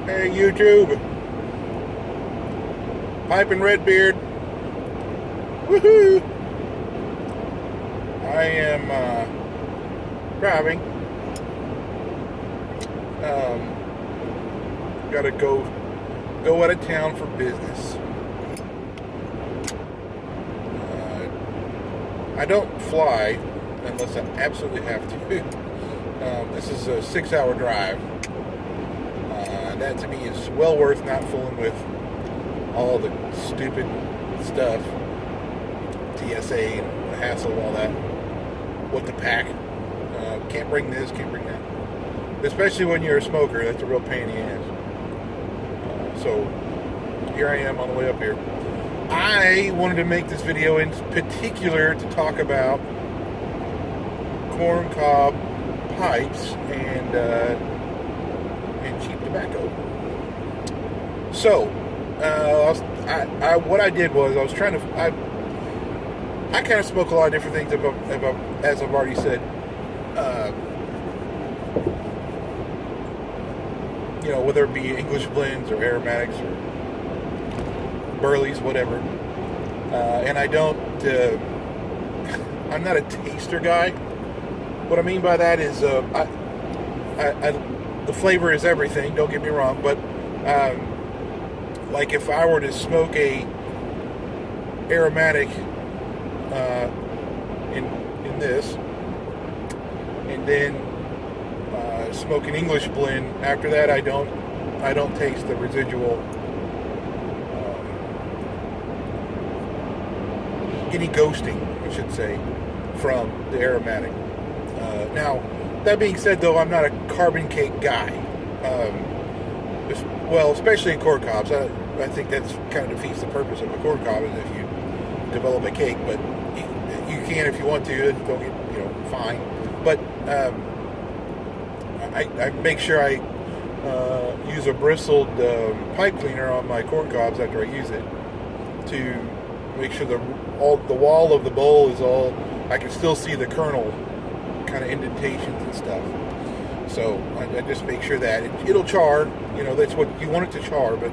Hey YouTube, Piping Redbeard. Woohoo! I am driving. Gotta go out of town for business. I don't fly unless I absolutely have to. This is a 6-hour drive. That to me is well worth not fooling with all the stupid stuff, TSA and the hassle of all that. What to pack? Can't bring this, can't bring that. Especially when you're a smoker, that's a real pain in the ass. So here I am on the way up here. I wanted to make this video in particular to talk about corncob pipes and cheap tobacco. So, what I did was I was trying to. I kind of smoke a lot of different things, as I've already said. Whether it be English blends or aromatics or burleys, whatever. And I don't. I'm not a taster guy. What I mean by that is, the flavor is everything. Don't get me wrong, but like if I were to smoke a aromatic in this, and then smoke an English blend after that, I don't taste the residual any ghosting, I should say, from the aromatic. Now, that being said, though, I'm not a carbon cake guy. Especially in corncobs. I think that's kind of defeats the purpose of a corncob, is if you develop a cake. But you can if you want to. Don't get fine. But I make sure I use a bristled pipe cleaner on my corncobs after I use it to make sure the wall of the bowl is all. I can still see the kernel kind of indentations and stuff. So I just make sure that it'll char. That's what you want it to char, but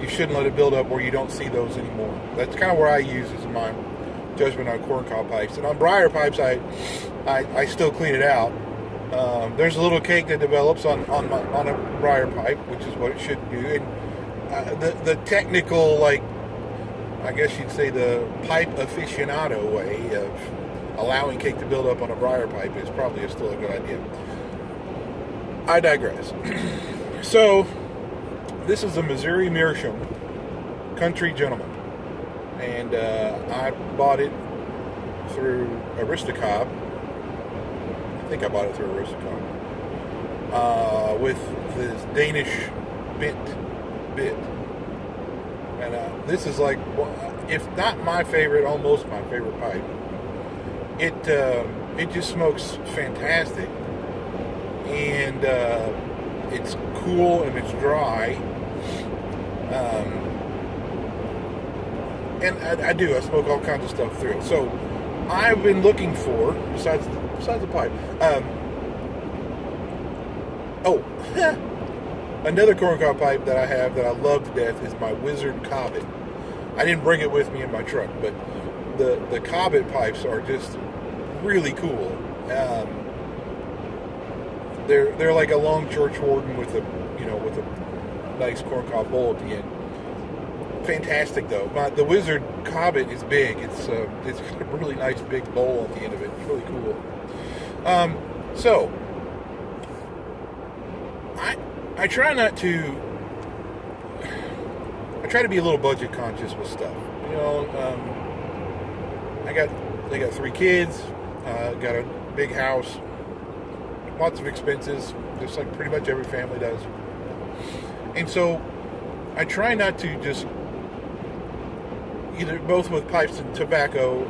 you shouldn't let it build up where you don't see those anymore. That's kind of where I use as my judgment on corncob pipes. And on briar pipes, I still clean it out. There's a little cake that develops on a briar pipe, which is what it should do. And the technical, I guess you'd say, the pipe aficionado way of allowing cake to build up on a briar pipe is probably still a good idea. I digress. So, this is a Missouri Meerschaum Country Gentleman, and I bought it through Aristocob. I think I bought it through Aristocob with this Danish bit. And this is if not my favorite, almost my favorite pipe. It just smokes fantastic, and it's cool and it's dry. And I smoke all kinds of stuff through it. So I've been looking for, besides the pipe. Another corncob pipe that I have that I love to death is my Wizard Cobbit. I didn't bring it with me in my truck, but the Cobbit pipes are just really cool. They're like a long church warden with a nice corncob bowl at the end. Fantastic though. The Wizard Cobbit is big. It's got a really nice big bowl at the end of it. It's really cool. So I try not to. I try to be a little budget conscious with stuff. I got 3 kids. Got a big house. Lots of expenses, just like pretty much every family does. And so I try not to just either both with pipes and tobacco,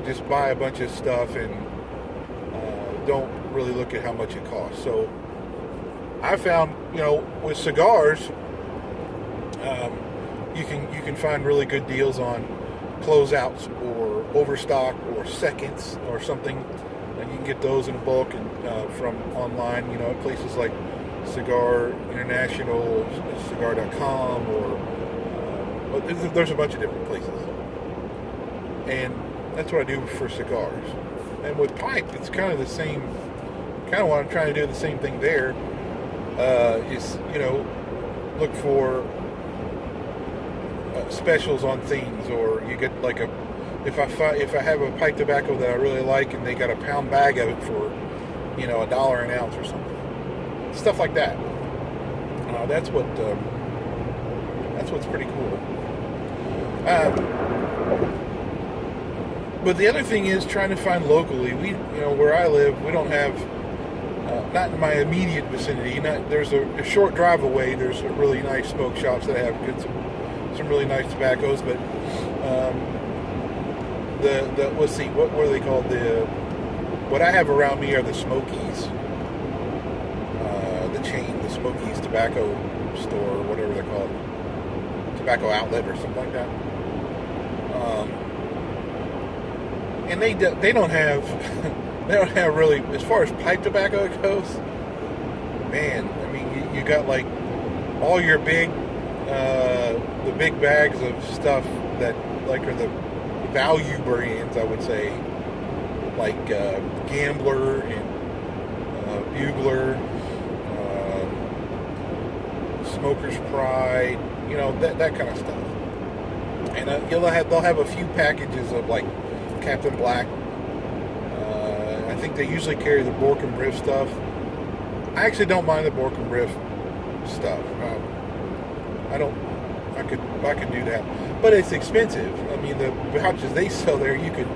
just buy a bunch of stuff and don't really look at how much it costs. So I found, with cigars, you can find really good deals on closeouts or overstock or seconds or something, and you can get those in bulk and from online, at places like Cigar International, cigar.com, or there's a bunch of different places. And that's what I do for cigars. And with pipe, it's kind of the same, kind of what I'm trying to do, the same thing there. Is, look for specials on things, or you get like if I have a pipe tobacco that I really like and they got a pound bag of it for $1 an ounce or something, stuff like that. That's what's pretty cool. But the other thing is trying to find locally. Where I live, we don't have, not in my immediate vicinity. There's a short drive away. There's a really nice smoke shops that have some really nice tobaccos. But let's see, what are they called? What I have around me are the Smokies, the chain, the Smokies Tobacco Store, or whatever they're called, tobacco outlet or something like that. And they don't have they don't have really, as far as pipe tobacco goes. Man, I mean, you got like all your the big bags of stuff that like are the value brands, I would say, like Gambler and Bugler, Smoker's Pride, that kind of stuff. And they'll have a few packages of like Captain Black. I think they usually carry the Bork and Briff stuff. I actually don't mind the Bork and Briff stuff. I could do that, but it's expensive. I mean, the pouches they sell there, you get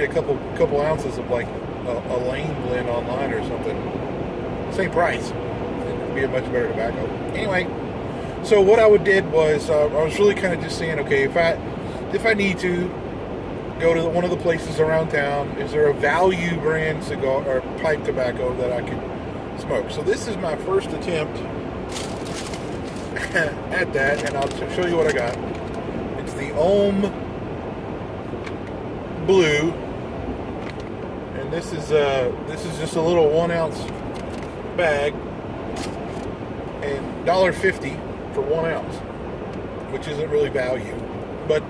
a couple ounces of like a Lane blend online or something, same price. It'd be a much better tobacco. Anyway, so what I did was I was really kind of just saying, okay, if I need to go to one of the places around town, is there a value brand cigar or pipe tobacco that I could smoke? So this is my first attempt at that, and I'll show you what I got. It's the Ohm Blue, and this is just a little 1 ounce bag, and $1.50 for 1 ounce, which isn't really value, but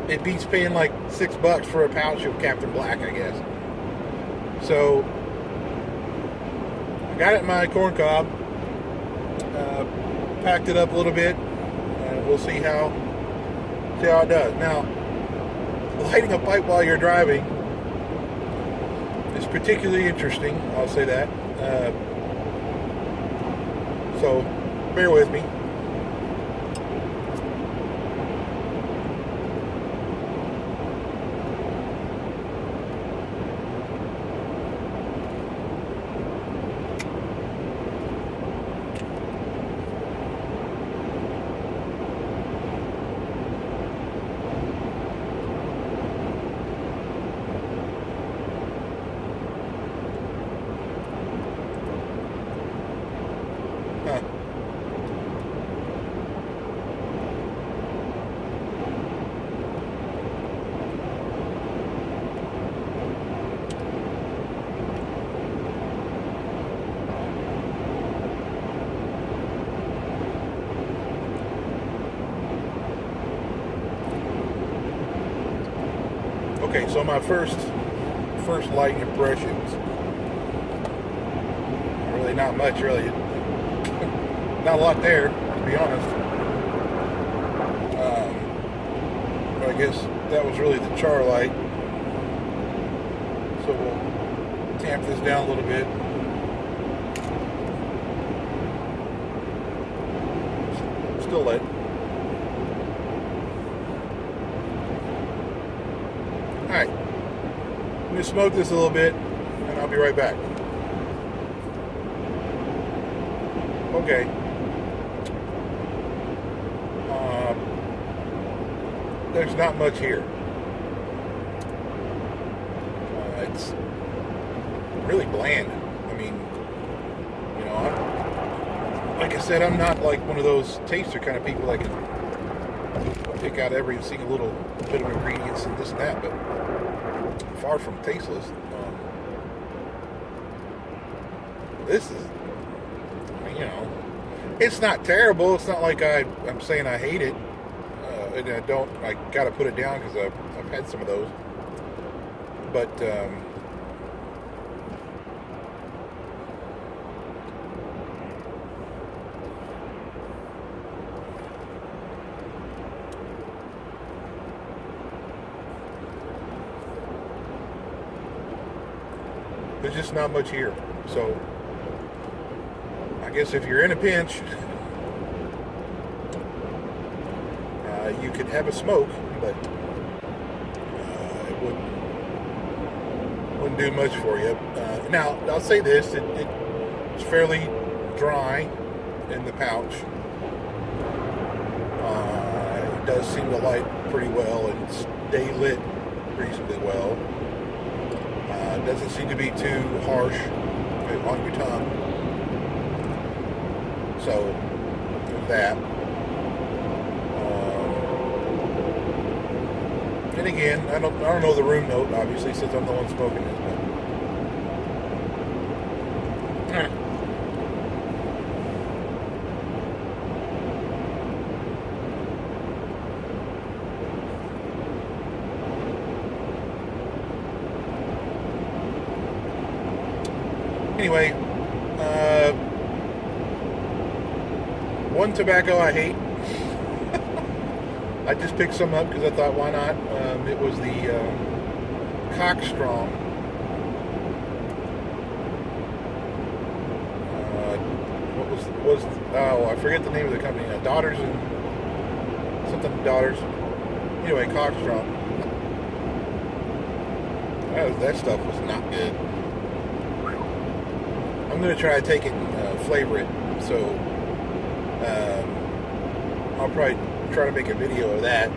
it beats paying like $6 for a pouch of Captain Black, I guess. So I got it in my Corncob, packed it up a little bit, and we'll see how it does. Now, lighting a pipe while you're driving is particularly interesting, I'll say that. So bear with me. Okay, so my first light impressions, really not much, really. Not a lot there, to be honest. But I guess that was really the char light. So we'll tamp this down a little bit. Still lit. Alright, I'm going to smoke this a little bit, and I'll be right back. Okay. There's not much here. It's really bland. I mean, like I said, I'm not like one of those taster kind of people that can pick out every single little bit of ingredients and this and that, but far from tasteless. this is, you know, it's not terrible. It's not like I'm saying I hate it. And I got to put it down because I've had some of those. But, there's just not much here. So I guess if you're in a pinch, you could have a smoke, but it wouldn't do much for you. Now, I'll say this, it's fairly dry in the pouch. It does seem to light pretty well and stay lit reasonably well. It doesn't seem to be too harsh on your tongue. So, there's that. And again, I don't know the room note, obviously, since I'm the one smoking this, but anyway, one tobacco I hate. I just picked some up because I thought, why not? It was the Cockstrong. I forget the name of the company. Daughters and something Daughters. Anyway, Cockstrong. That stuff was not good. I'm gonna try to take it and flavor it. So I'll probably try to make a video of that.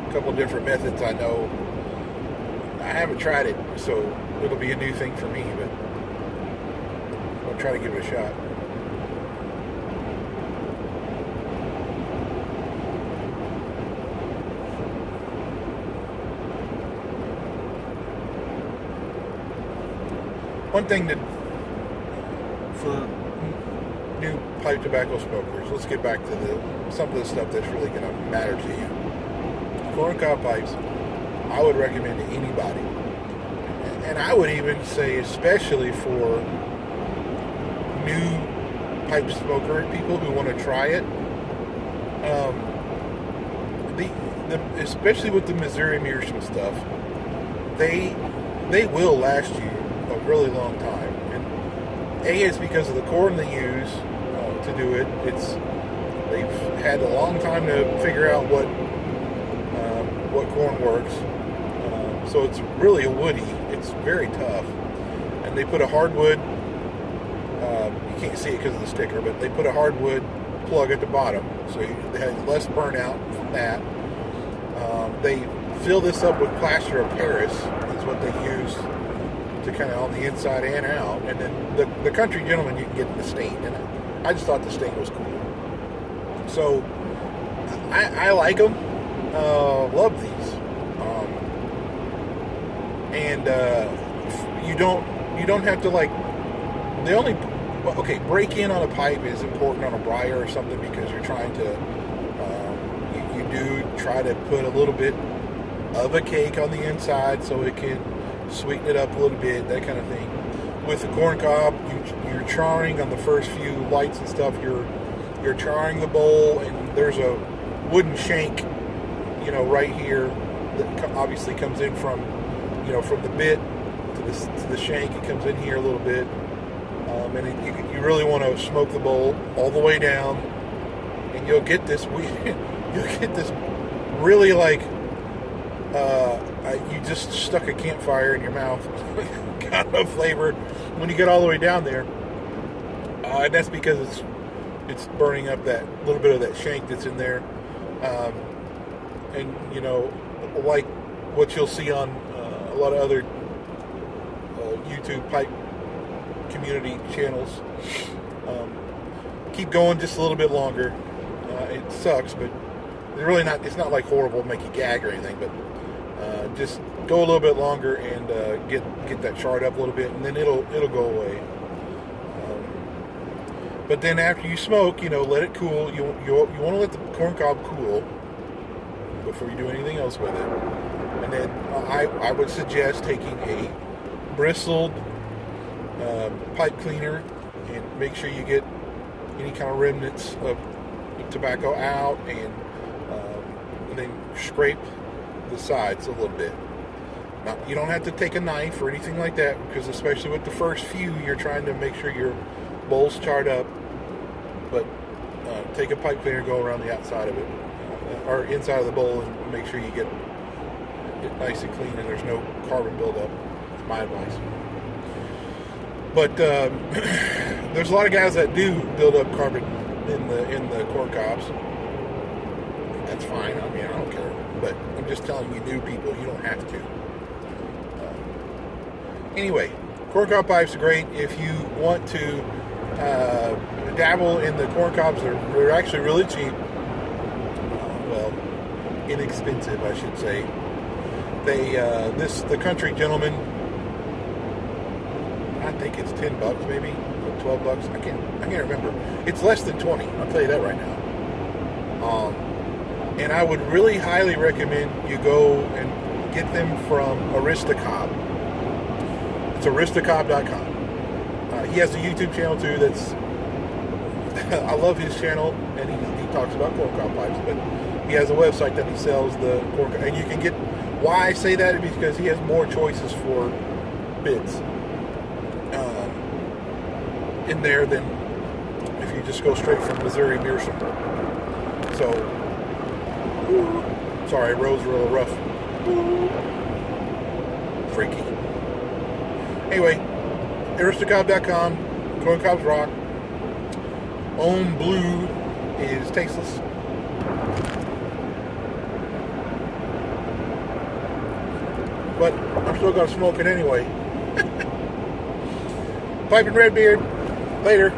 A couple of different methods I know. I haven't tried it, so it'll be a new thing for me, but I'll try to give it a shot. One thing that for new pipe tobacco smokers, let's get back to some of the stuff that's really going to matter to you. Corncob pipes, I would recommend to anybody, and I would even say especially for new pipe smoker people who want to try it. Especially with the Missouri Meerschaum stuff, they will last you a really long time. And it's because of the corn they use to do it. They've had a long time to figure out what corn works. So it's really a woody. It's very tough. And they put a hardwood, you can't see it because of the sticker, but they put a hardwood plug at the bottom. So they have less burnout from that. They fill this up with plaster of Paris, is what they use to kind of on the inside and out. And then the country gentleman, you can get the stain. And I just thought the stain was cool. So I like them. Love these. And you don't have to break in on a pipe is important on a briar or something because you're trying to you do try to put a little bit of a cake on the inside so it can sweeten it up a little bit, that kind of thing. With the corncob, you're charring on the first few lights and stuff. You're charring the bowl, and there's a wooden shank, right here that obviously comes in from the bit to the shank. It comes in here a little bit, and you really want to smoke the bowl all the way down, and you'll get this really you just stuck a campfire in your mouth kind of flavor when you get all the way down there, and that's because it's burning up that little bit of that shank that's in there, and like what you'll see on a lot of other YouTube pipe community channels. Keep going just a little bit longer. It sucks, but it's not like horrible to make you gag or anything, but Just go a little bit longer and get that chart up a little bit, and then it'll go away. But then after you smoke, let it cool. You want to let the corncob cool before you do anything else with it. And then I would suggest taking a bristled pipe cleaner and make sure you get any kind of remnants of tobacco out, and then scrape the sides a little bit. Now, you don't have to take a knife or anything like that, because especially with the first few, you're trying to make sure your bowl's charred up. But take a pipe cleaner, go around the outside of it, or inside of the bowl, and make sure you get it nice and clean and there's no carbon buildup. That's my advice. But there's a lot of guys that do build up carbon in the corn cobs. That's fine. I mean, I don't care. But I'm just telling you, new people, you don't have to. Anyway, corncob pipes are great if you want to dabble in the corn cobs. They're actually really cheap. Well, inexpensive, I should say. The country gentleman, I think it's $10 maybe, or $12. I can't remember. It's less than 20. I'll tell you that right now. And I would really highly recommend you go and get them from Aristocob. It's aristocob.com. He has a YouTube channel too. I love his channel, and he talks about corncob pipes. But he has a website that he sells the corncob, and you can get. Why I say that is because he has more choices for bits in there than if you just go straight from Missouri Meerschaum. So, sorry, roads are a little rough. Freaky. Anyway, aristocob.com, corncobs rock. Ohm Blue is tasteless. But I'm still going to smoke it anyway. Piping Redbeard. Later.